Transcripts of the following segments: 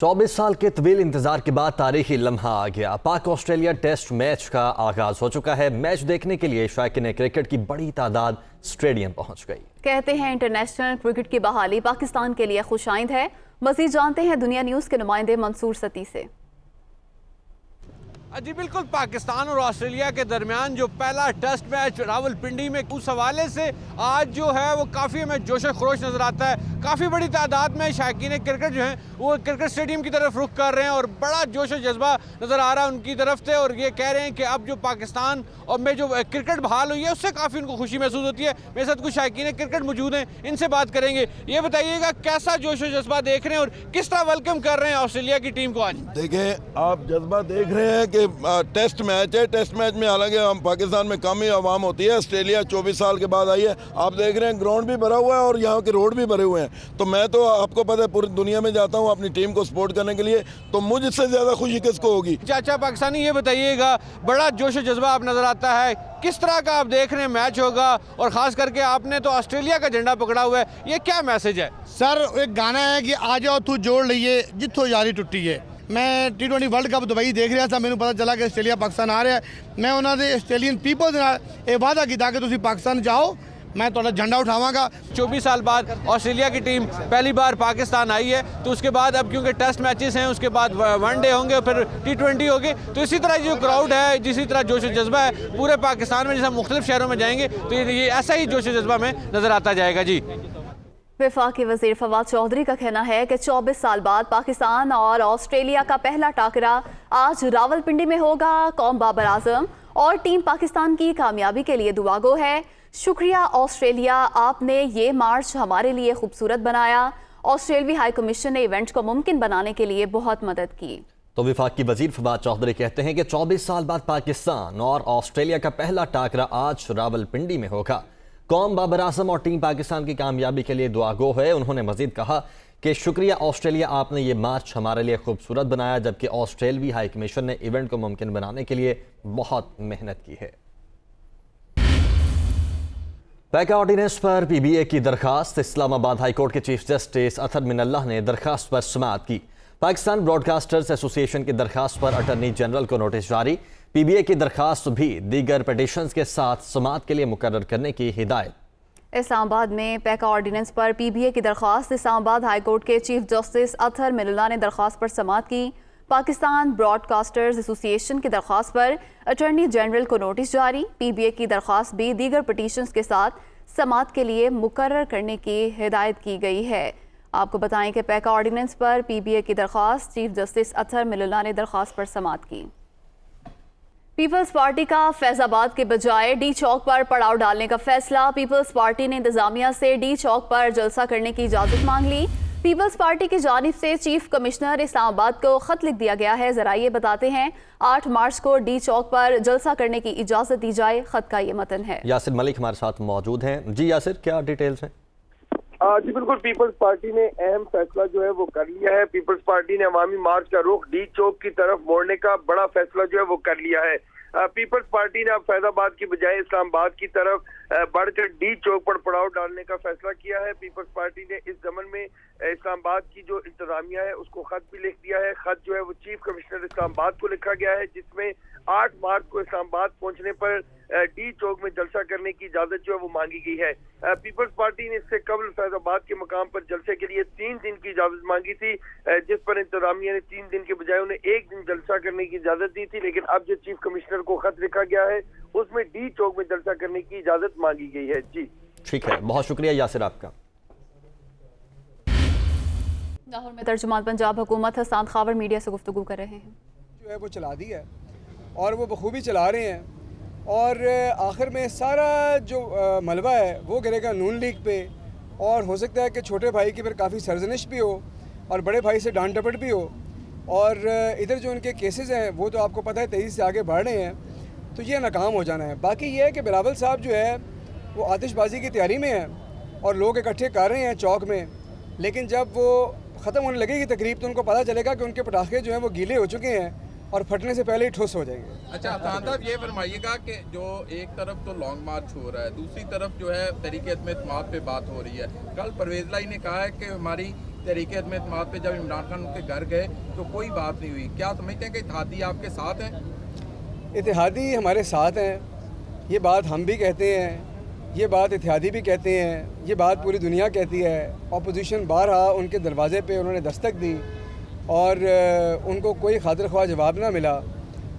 24 साल के तवील इंतजार के बाद तारीखी लम्हा आ गया। पाक ऑस्ट्रेलिया टेस्ट मैच का आगाज हो चुका है। मैच देखने के लिए शायकीन क्रिकेट की बड़ी तादाद स्टेडियम पहुंच गई। कहते हैं इंटरनेशनल क्रिकेट की बहाली पाकिस्तान के लिए खुशाइंद है। मजीद जानते हैं दुनिया न्यूज के नुमाइंदे मंसूर सती से। जी बिल्कुल, पाकिस्तान और ऑस्ट्रेलिया के दरमियान जो पहला टेस्ट मैच रावलपिंडी में, उस हवाले से आज जो है वो काफ़ी हमें जोश खरोश नज़र आता है। काफ़ी बड़ी तादाद में शायकीन क्रिकेट जो हैं वो क्रिकेट स्टेडियम की तरफ रुख कर रहे हैं और बड़ा जोश जज्बा नज़र आ रहा है उनकी तरफ से। और ये कह रहे हैं कि अब जो पाकिस्तान और में जो क्रिकेट बहाल हुई है उससे काफ़ी उनको खुशी महसूस होती है। मेरे साथ कुछ शायकीन क्रिकेट मौजूद हैं, इनसे बात करेंगे। ये बताइएगा कैसा जोश जज्बा देख रहे हैं और किस तरह वेलकम कर रहे हैं ऑस्ट्रेलिया की टीम को आज? देखें, आप जज्बा देख रहे हैं कि टेस्ट मैच है। टेस्ट मैच में हालांकि हम पाकिस्तान में कम ही आवाम होती है। ऑस्ट्रेलिया 24 साल के बाद आई है। आप देख रहे हैं ग्राउंड भी भरा हुआ है और यहाँ के रोड भी भरे हुए हैं। तो मैं तो आपको पता है पूरी दुनिया में जाता हूँ अपनी टीम को सपोर्ट करने के लिए, तो मुझसे ज़्यादा खुशी किसको होगी? चाचा पाकिस्तानी, ये बताइएगा बड़ा जोश जज्बा आप नज़र आता है, किस तरह का आप देख रहे हैं मैच होगा? और ख़ास करके आपने तो ऑस्ट्रेलिया का झंडा पकड़ा हुआ है, ये क्या मैसेज है? सर, एक गाना है कि आ जाओ तू जोड़ लीए जिथों यारी टुटी है। मैं T20 वर्ल्ड कप दुबई देख रहा था, मैंने पता चला कि आस्ट्रेलिया पाकिस्तान आ रहा है। मैं उन्होंने आस्ट्रेलियन पीपल ये वादा किया कि तुम पाकिस्तान जाओ, मैं थोड़ा झंडा उठावांगा। 24 साल बाद ऑस्ट्रेलिया की टीम पहली बार पाकिस्तान आई है, तो उसके बाद अब क्योंकि टेस्ट मैचेस हैं, उसके बाद वनडे होंगे, फिर T20 होगी, तो इसी तरह जो क्राउड है, जिसी तरह जोश जज्बा है पूरे पाकिस्तान में, जैसे मुख्तलिफ शहरों में जाएंगे तो ये ऐसा ही जोश जज्बा में नज़र आता जाएगा। जी, वफाकी वज़ीर फवाद चौधरी का कहना है कि 24 साल बाद पाकिस्तान और ऑस्ट्रेलिया का पहला टाकरा आज रावलपिंडी में होगा। कौम बाबर आजम और टीम पाकिस्तान की कामयाबी के लिए दुआगो है। शुक्रिया ऑस्ट्रेलिया, आपने ये मार्च हमारे लिए खूबसूरत बनाया। ऑस्ट्रेलियाई हाई कमीशन ने इवेंट को मुमकिन बनाने के लिए बहुत मदद की। तो वफाकी वजीर फवाद चौधरी कहते हैं कि 24 साल बाद पाकिस्तान और ऑस्ट्रेलिया का पहला टाकरा आज रावलपिंडी में होगा। कौम बाबर आजम और टीम पाकिस्तान की कामयाबी के लिए दुआगो है। उन्होंने मजीद कहा कि शुक्रिया ऑस्ट्रेलिया, आपने ये मार्च हमारे लिए खूबसूरत बनाया, जबकि ऑस्ट्रेलियाई हाई कमीशन ने इवेंट को मुमकिन बनाने के लिए बहुत मेहनत की है। पैका ऑर्डिनेंस पर PBA की दरखास्त। इस्लामाबाद हाई कोर्ट के चीफ जस्टिस अतर मिनल्लाह ने दरखास्त पर समाअत की। पाकिस्तान ब्रॉडकास्टर्स एसोसिएशन की दरखास्त पर अटॉर्नी जनरल को नोटिस जारी। PBA की दरखास्त भी दीगर पिटीशंस के साथ समाअत के लिए मुकर्रर करने की हिदायत। इस्लामाबाद में पैका ऑर्डिनेंस पर PBA की दरखास्त। इस्लामाबाद हाई कोर्ट के चीफ जस्टिस अतर मिनल्लाह ने दरखास्त पर समाअत की। पाकिस्तान ब्रॉडकास्टर्स एसोसिएशन की दरखास्त पर अटॉर्नी जनरल को नोटिस जारी। PBA की दरखास्त भी दीगर पिटीशंस के साथ समाअत के लिए मुकर्रर करने की हिदायत की गई है। आपको बताएं कि पैका ऑर्डिनेंस पर PBA की दरखास्त चीफ जस्टिस अतर मिनल्लाह ने दरखास्त पर समाअत की। पीपल्स पार्टी का फैजाबाद के बजाय डी चौक पर पड़ाव डालने का फैसला। पीपल्स पार्टी ने इंतजामिया से डी चौक पर जलसा करने की इजाजत मांग ली। पीपल्स पार्टी की जानिब से चीफ कमिश्नर इस्लामाबाद को खत लिख दिया गया है। जरा ये बताते हैं 8 मार्च को डी चौक पर जलसा करने की इजाजत दी जाए। खत का ये मतन है। यासिर मलिक हमारे साथ मौजूद हैं। जी यासिर, क्या डिटेल्स हैं? जी बिल्कुल, पीपल्स पार्टी ने अहम फैसला जो है वो कर लिया है। पीपल्स पार्टी ने अवामी मार्च का रुख डी चौक की तरफ मोड़ने का बड़ा फैसला जो है वो कर लिया है। पीपल्स पार्टी ने अब फैजाबाद की बजाय इस्लामाबाद की तरफ बढ़कर डी चौक पर पड़ाव डालने का फैसला किया है। पीपल्स पार्टी ने इस जमन में इस्लामाबाद की जो इंतजामिया है उसको खत भी लिख दिया है। खत जो है वो चीफ कमिश्नर इस्लामाबाद को लिखा गया है, जिसमें 8 मार्च को इस्लामाबाद पहुंचने पर डी चौक में जलसा करने की इजाजत जो है वो मांगी गई है। पीपल्स पार्टी ने इससे कबल फैजाबाद के मकाम पर जलसे के लिए 3 दिन की इजाजत मांगी थी, जिस पर इंतजामिया ने 3 दिन के बजाय उन्हें 1 दिन जलसा करने की इजाजत दी थी। लेकिन अब जो चीफ कमिश्नर को खत लिखा गया है उसमें डी चौक में जलसा करने की इजाजत मांगी गई है। जी ठीक है, बहुत शुक्रिया यासिर आपका। लाहौर में तर्जुमान पंजाब हुकूमत हसन खावर मीडिया से गुफ्तगू कर रहे हैं। जो है वो चला दी है और वो बखूबी चला रहे हैं और आखिर में सारा जो मलबा है वो गिरेगा नून लीग पे और हो सकता है कि छोटे भाई की फिर काफ़ी सरजनिश भी हो और बड़े भाई से डांट डपट भी हो। और इधर जो उनके केसेस हैं वो तो आपको पता है तेज़ी से आगे बढ़ रहे हैं, तो ये नाकाम हो जाना है। बाकी ये है कि बिलावल साहब जो है वो आतिशबाजी की तैयारी में है और लोग इकट्ठे कर रहे हैं चौक में, लेकिन जब वो ख़त्म होने लगेगी तकरीब तो उनको पता चलेगा कि उनके पटाखे जो हैं वो गीले हो चुके हैं और फटने से पहले ही ठुस हो जाएंगे। अच्छा खान साहब, ये फरमाइएगा कि जो एक तरफ तो लॉन्ग मार्च हो रहा है, दूसरी तरफ जो है तरीके में इत्मीनान पे बात हो रही है। कल परवेज लाई ने कहा है कि हमारी तहरीक एतमाद पे जब इमरान खान उनके घर गए तो कोई बात नहीं हुई। क्या समझते हैं कि इत्तेहादी आपके साथ हैं? इत्तेहादी हमारे साथ हैं, ये बात हम भी कहते हैं, ये बात इत्तेहादी भी कहते हैं, ये बात पूरी दुनिया कहती है। अपोजिशन बारहा उनके दरवाजे पे उन्होंने दस्तक दी और उनको कोई खातिर ख्वाह जवाब ना मिला।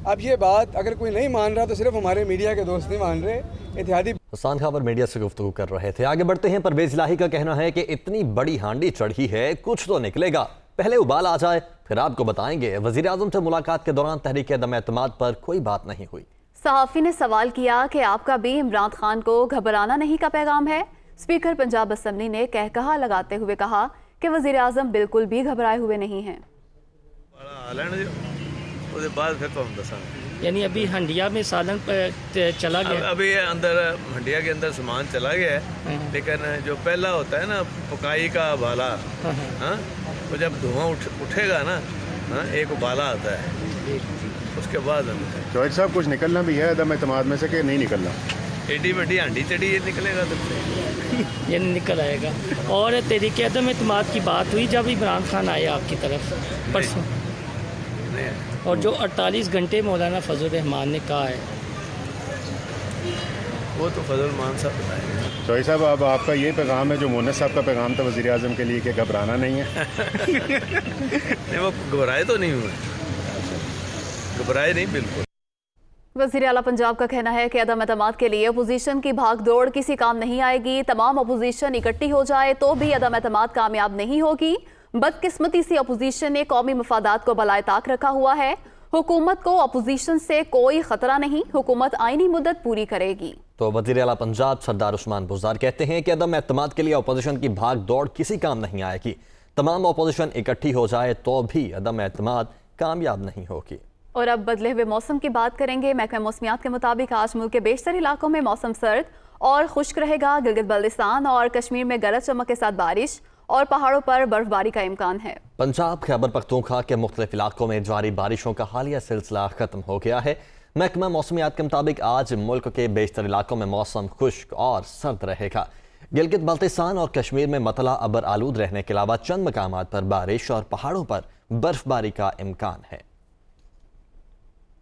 अब ये बात अगर कोई नहीं मान रहा तो सिर्फ हमारे मीडिया के दोस्त नहीं मान रहे, इत्तेहादी। हसन खबर मीडिया से गुफ्तगू कर रहे थे। आगे बढ़ते हैं। परवेज इलाही का कहना है कि इतनी बड़ी हांडी चढ़ी है, कुछ तो निकलेगा, पहले उबाल आ जाए फिर आपको बताएंगे। वजीर आजम से मुलाकात के दौरान तहरीक अदम एतमाद पर कोई बात नहीं हुई। सहाफ़ी ने सवाल किया कि आपका भी इमरान खान को घबराना नहीं का पैगाम है। स्पीकर पंजाब असम्बली ने कहकहा लगाते हुए कहा कि वजीर आजम बिल्कुल भी घबराए हुए नहीं हैं। यानी अभी हंडिया में सालन चला गया, अभी अंदर हंडिया के अंदर सामान चला गया है, लेकिन जो पहला होता है ना पकाई का उबाला, तो जब धुआं उठेगा ना, एक उबाला आता है, उसके बाद जॉयद साहब कुछ निकलना भी है अदम एतमाद में से कि नहीं निकलना? एडी बड़ी हांडी चढ़ी, ये निकलेगा ये निकल आएगा। और तहरीक अदम एतमाद की बात हुई जब इमरान खान आए आपकी तरफ परसों, और जो 48 घंटे मौलाना फजल रहमान ने कहा है वो तो फजल रहमान साहब बताएंगे। जॉयद साहब अब आपका ये पैगाम है जो मोनस साहब का पैगाम था वज़ीर आज़म के लिए कि घबराना नहीं है? नहीं, वो घबराए तो नहीं हुए, घबराए नहीं बिल्कुल। वज़ीर आला पंजाब का कहना है कि अदम एतमाद के लिए अपोजिशन की भाग दौड़ किसी काम नहीं आएगी। तमाम अपोजिशन इकट्ठी हो जाए तो भी अदम एतमाद कामयाब नहीं होगी। बदकिस्मती से अपोजिशन ने कौमी मफादात को बलाए ताक रखा हुआ है। हुकूमत को अपोजिशन से कोई खतरा नहीं, हुकूमत आईनी मुद्दत पूरी करेगी। तो वज़ीर आला पंजाब सरदार उस्मान बुज़दार कहते हैं कि अदम एतमाद के लिए अपोजिशन की भाग दौड़ किसी काम नहीं आएगी। तमाम अपोजिशन इकट्ठी हो जाए तो भी अदम एतमाद कामयाब नहीं होगी। और अब बदले हुए मौसम की बात करेंगे। महकमा मौसमियात के मुताबिक आज मुल्क के बेशतर इलाकों में मौसम सर्द और खुश्क रहेगा। गिलगित बल्तिस्तान और कश्मीर में गरज चमक के साथ बारिश और पहाड़ों पर बर्फबारी का इम्कान है। पंजाब खैबर पख्तूनख्वा के मुख्तलिफ इलाकों में जारी बारिशों का हालिया सिलसिला खत्म हो गया है। महकमा मौसमियात के मुताबिक आज मुल्क के बेशतर इलाकों में मौसम खुश्क और सर्द रहेगा। गिलगित बल्तिस्तान और कश्मीर में मतला अबर आलूद रहने के अलावा चंद मकामात पर बारिश और पहाड़ों पर बर्फबारी का इम्कान है।